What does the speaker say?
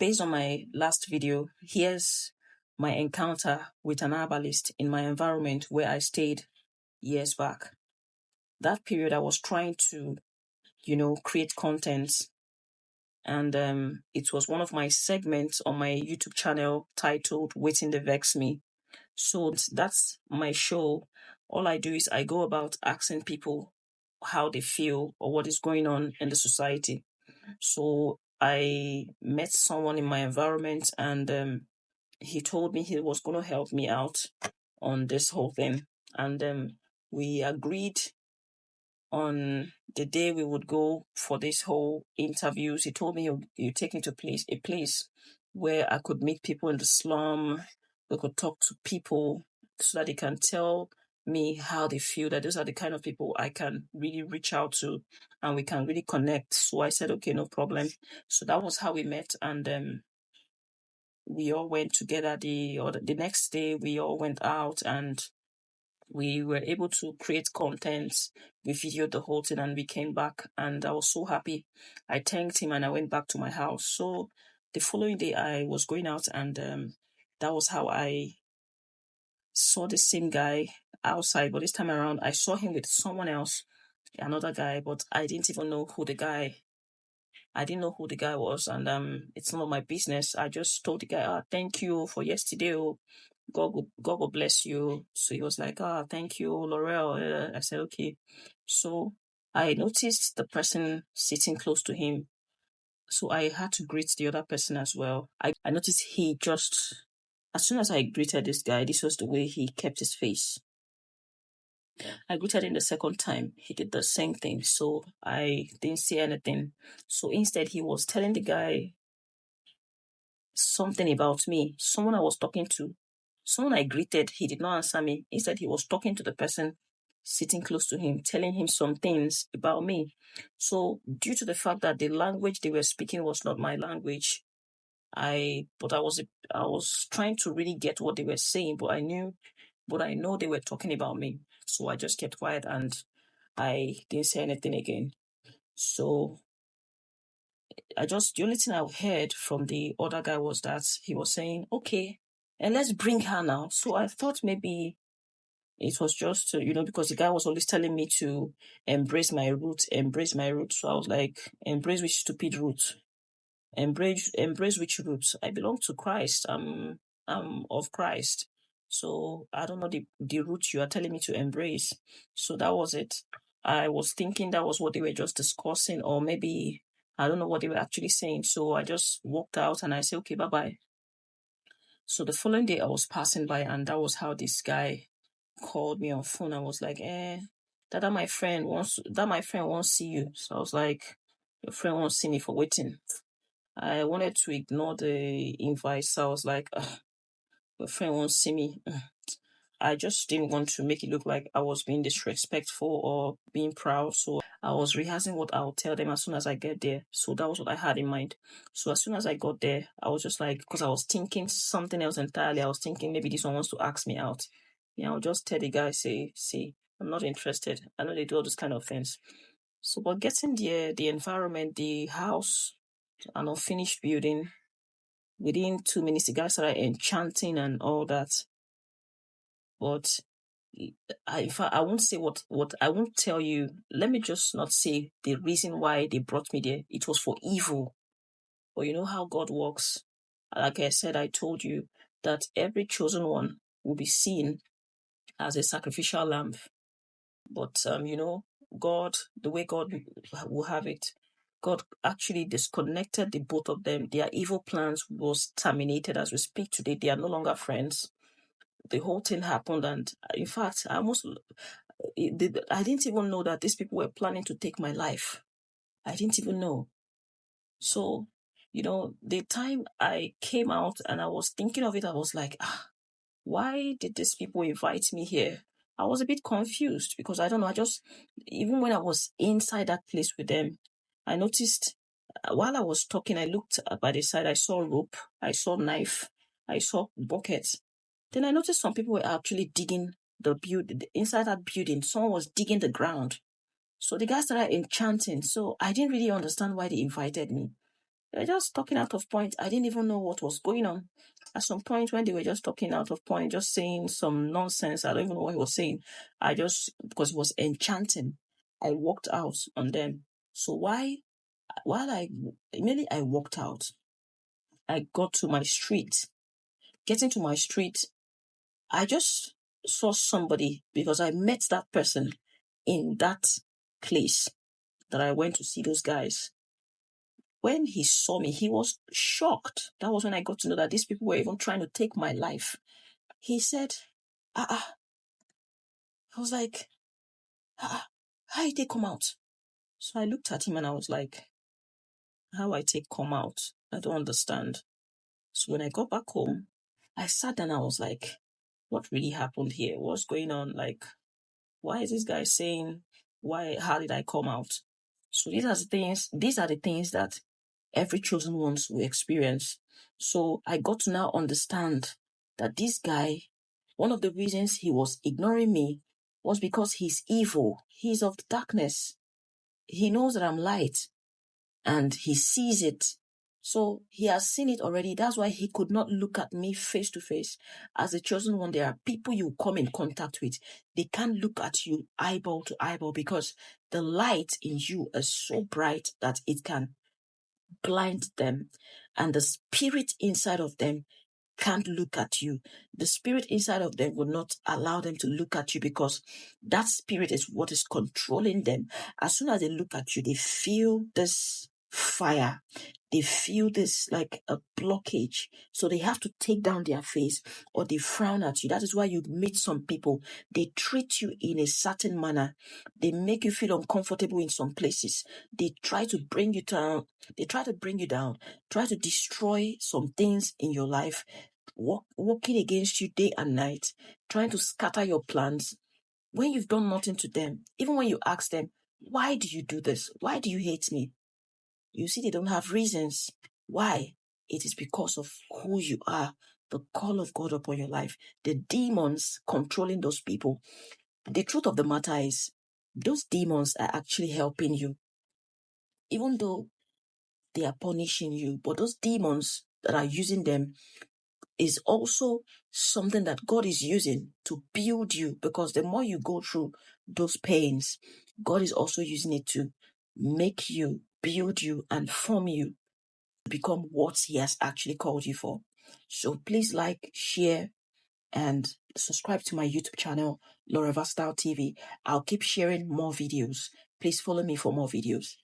based on my last video, here's my encounter with an herbalist in my environment where I stayed years back. That period, I was trying to, create content. And it was one of my segments on my YouTube channel titled Waiting the Vex Me. So that's my show. All I do is I go about asking people how they feel or what is going on in the society. So I met someone in my environment, and he told me he was going to help me out on this whole thing. And we agreed on the day we would go for this whole interviews. He told me he'll take me to a place where I could meet people in the slum. We could talk to people so that they can tell me how they feel, that those are the kind of people I can really reach out to and we can really connect. So I said, okay, no problem. So that was how we met. And we all went together the next day. We all went out and we were able to create content. We videoed the whole thing and we came back, and I was so happy. I thanked him and I went back to my house. So the following day I was going out, and that was how I saw the same guy outside. But this time around I saw him with someone else, another guy, but I didn't know who the guy was, and it's none of my business. I just told the guy, thank you for yesterday. God will bless you. So he was like, thank you, Laurel. I said, okay. So I noticed the person sitting close to him. So I had to greet the other person as well. I noticed as soon as I greeted this guy, this was the way he kept his face. I greeted him the second time. He did the same thing. So I didn't say anything. So instead, he was telling the guy something about me, someone I was talking to. Someone I greeted, he did not answer me. Instead, he was talking to the person sitting close to him, telling him some things about me. So due to the fact that the language they were speaking was not my language, I was trying to really get what they were saying, but I know they were talking about me. So I just kept quiet and I didn't say anything again. So the only thing I heard from the other guy was that he was saying, okay, and let's bring her now. So I thought maybe it was just, because the guy was always telling me to embrace my roots. So I was like, embrace which stupid roots? Embrace which roots? I belong to Christ. I'm of Christ. So I don't know the roots you are telling me to embrace. So that was it. I was thinking that was what they were just discussing, or maybe I don't know what they were actually saying. So I just walked out and I said, okay, bye-bye. So the following day I was passing by, and that was how this guy called me on phone. I was like, that my friend wants to see you. So I was like, your friend wants to see me for waiting. I wanted to ignore the invite. So I was like, your friend wants to see me. I just didn't want to make it look like I was being disrespectful or being proud. So I was rehearsing what I'll tell them as soon as I get there. So that was what I had in mind. So as soon as I got there, I was just like, because I was thinking something else entirely. I was thinking maybe this one wants to ask me out. Yeah, I'll just tell the guy, see, I'm not interested. I know they do all those kind of things. So, but getting there, the environment, the house, an unfinished building, within 2 minutes, the guy started enchanting and all that. But in fact, I won't say what I won't tell you. Let me just not say the reason why they brought me there. It was for evil. But you know how God works. Like I said, I told you that every chosen one will be seen as a sacrificial lamb. But God, the way God will have it, God actually disconnected the both of them. Their evil plans was terminated as we speak today. They are no longer friends. The whole thing happened, and in fact, I didn't even know that these people were planning to take my life. I didn't even know. So, the time I came out and I was thinking of it, I was like, why did these people invite me here? I was a bit confused because I don't know. Even when I was inside that place with them, I noticed while I was talking, I looked by the side, I saw rope, I saw knife, I saw buckets. Then I noticed some people were actually digging inside that building. Someone was digging the ground. So the guy started enchanting. So I didn't really understand why they invited me. They were just talking out of point. I didn't even know what was going on. At some point when they were just talking out of point, just saying some nonsense, I don't even know what he was saying. Because it was enchanting, I walked out on them. So immediately I walked out, I got to my street. Getting to my street, I just saw somebody because I met that person in that place that I went to see those guys. When he saw me, he was shocked. That was when I got to know that these people were even trying to take my life. He said, I was like, how did they come out? So I looked at him and I was like, how I take come out? I don't understand. So when I got back home, I sat down and I was like, what really happened here? What's going on? Like, why is this guy saying, how did I come out? So these are the things that every chosen ones will experience. So I got to now understand that this guy, one of the reasons he was ignoring me was because he's evil. He's of darkness. He knows that I'm light and he sees it. So he has seen it already. That's why he could not look at me face to face. As a chosen one, there are people you come in contact with. They can't look at you eyeball to eyeball because the light in you is so bright that it can blind them. And the spirit inside of them can't look at you. The spirit inside of them will not allow them to look at you because that spirit is what is controlling them. As soon as they look at you, they feel this fire. They feel this like a blockage. So they have to take down their face or they frown at you. That is why you meet some people. They treat you in a certain manner. They make you feel uncomfortable in some places. They try to bring you down. They try to bring you down, try to destroy some things in your life, working against you day and night, trying to scatter your plans. When you've done nothing to them, even when you ask them, why do you do this? Why do you hate me? You see, they don't have reasons. Why? It is because of who you are, the call of God upon your life, the demons controlling those people. The truth of the matter is, those demons are actually helping you. Even though they are punishing you, but those demons that are using them is also something that God is using to build you, because the more you go through those pains, God is also using it to make you, build you, and form you to become what He has actually called you for. So please like, share, and subscribe to my YouTube channel, Laura Versatile TV. I'll keep sharing more videos. Please follow me for more videos.